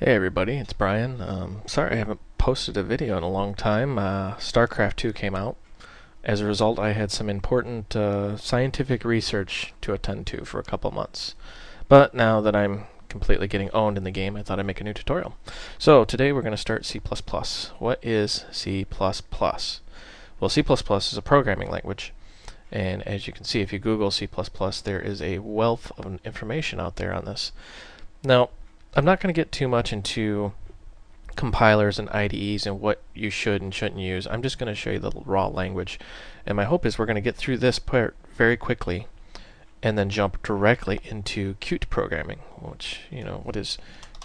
Hey everybody, it's Brian. Sorry I haven't posted a video in a long time. StarCraft 2 came out. As a result, I had some important scientific research to attend to for a couple months. But now that I'm completely getting owned in the game, I thought I'd make a new tutorial. So today we're going to start C++. What is C++? Well, C++ is a programming language. And as you can see, if you Google C++, there is a wealth of information out there on this. Now, I'm not going to get too much into compilers and IDEs and what you should and shouldn't use. I'm just going to show you the raw language. And my hope is we're going to get through this part very quickly and then jump directly into Qt programming, which, what is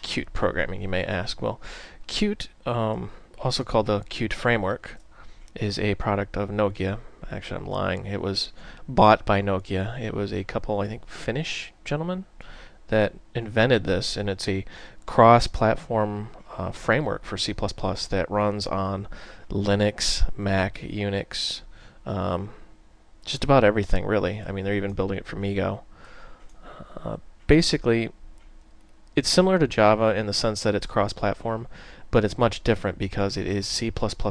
Qt programming, you may ask? Well, Qt, also called the Qt framework, is a product of Nokia. Actually, I'm lying. It was bought by Nokia. It was a couple, I think, Finnish gentlemen that invented this, and it's a cross-platform framework for C++ that runs on Linux, Mac, Unix, just about everything, really. I mean, they're even building it for MeeGo. Basically, it's similar to Java in the sense that it's cross-platform, but it's much different because it is C++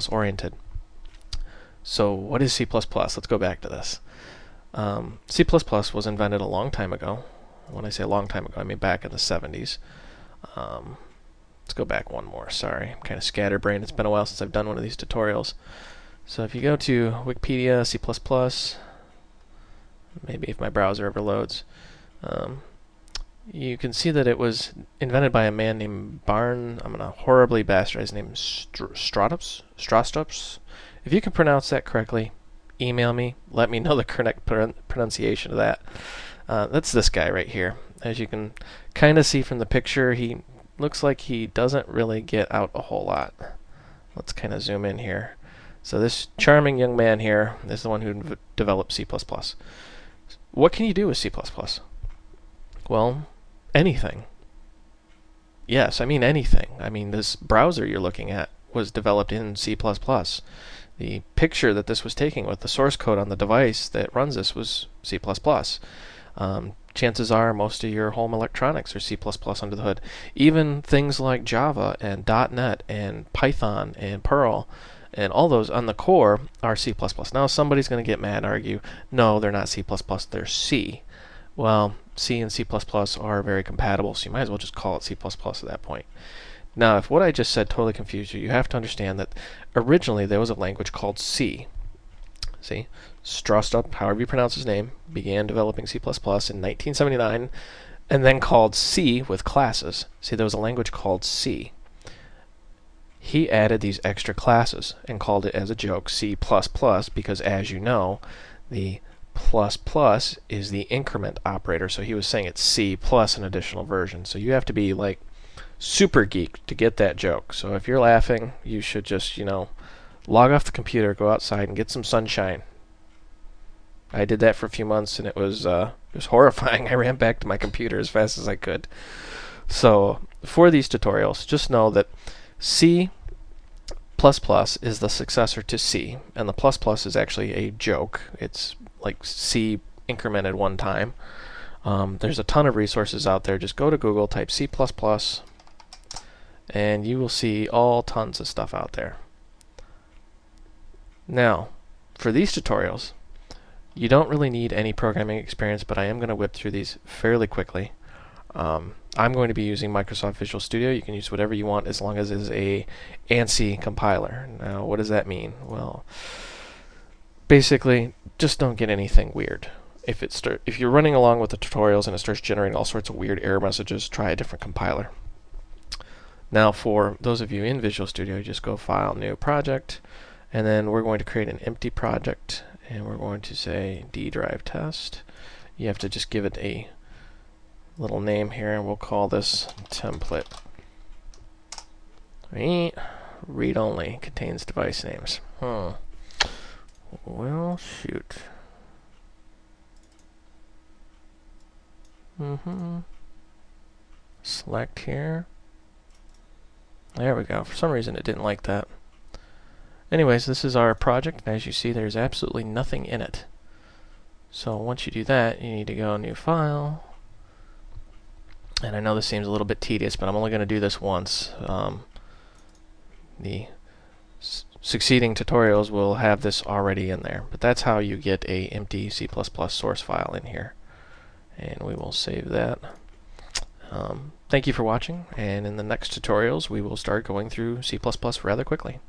oriented. So what is C++? Let's go back to this. C++ was invented a long time ago. When I say a long time ago, I mean back in the 70s. Let's go back one more. Sorry, I'm kind of scatterbrained. It's been a while since I've done one of these tutorials. So if you go to Wikipedia, C++, maybe if my browser ever loads, you can see that it was invented by a man named I'm going to horribly bastardize his name, Strastops. If you can pronounce that correctly, email me. Let me know the correct pronunciation of that. That's this guy right here. As you can kind of see from the picture, he looks like he doesn't really get out a whole lot. Let's kind of zoom in here. So this charming young man here is the one who developed C++. What can you do with C++? Well, anything. Yes, I mean anything. I mean, this browser you're looking at was developed in C++. The picture that this was taking with the source code on the device that runs this was C++. Chances are most of your home electronics are C++ under the hood. Even things like Java and .NET and Python and Perl and all those on the core are C++. Now somebody's going to get mad and argue, no, they're not C++, they're C. Well, C and C++ are very compatible, so you might as well just call it C++ at that point. Now, if what I just said totally confused you, you have to understand that originally there was a language called C. See, Strastopp, however you pronounce his name, began developing C++ in 1979 and then called C with classes. See, there was a language called C. He added these extra classes and called it as a joke C++ because, as you know, the plus plus is the increment operator. So he was saying it's C plus an additional version. So you have to be like super geek to get that joke. So if you're laughing, you should just, log off the computer, go outside, and get some sunshine. I did that for a few months, and it was horrifying. I ran back to my computer as fast as I could. So for these tutorials, just know that C++ is the successor to C, and the plus plus is actually a joke. It's like C incremented one time. There's a ton of resources out there. Just go to Google, type C++, and you will see all tons of stuff out there. Now, for these tutorials, you don't really need any programming experience, but I am going to whip through these fairly quickly. I'm going to be using Microsoft Visual Studio. You can use whatever you want as long as it is a ANSI compiler. Now, what does that mean? Well, basically, just don't get anything weird. If you're running along with the tutorials and it starts generating all sorts of weird error messages, try a different compiler. Now, for those of you in Visual Studio, just go File, New Project, and then we're going to create an empty project, and we're going to say D drive test. You have to just give it a little name here, and we'll call this template. Read only contains device names. Well, shoot. Select here. There we go. For some reason it didn't like that. Anyways, this is our project, and as you see, there's absolutely nothing in it. So once you do that, you need to go New File, And I know this seems a little bit tedious, but I'm only going to do this once. The succeeding tutorials will have this already in there, but that's how you get a empty C++ source file in here. And we will save that. Thank you for watching, and in the next tutorials we will start going through C++ rather quickly.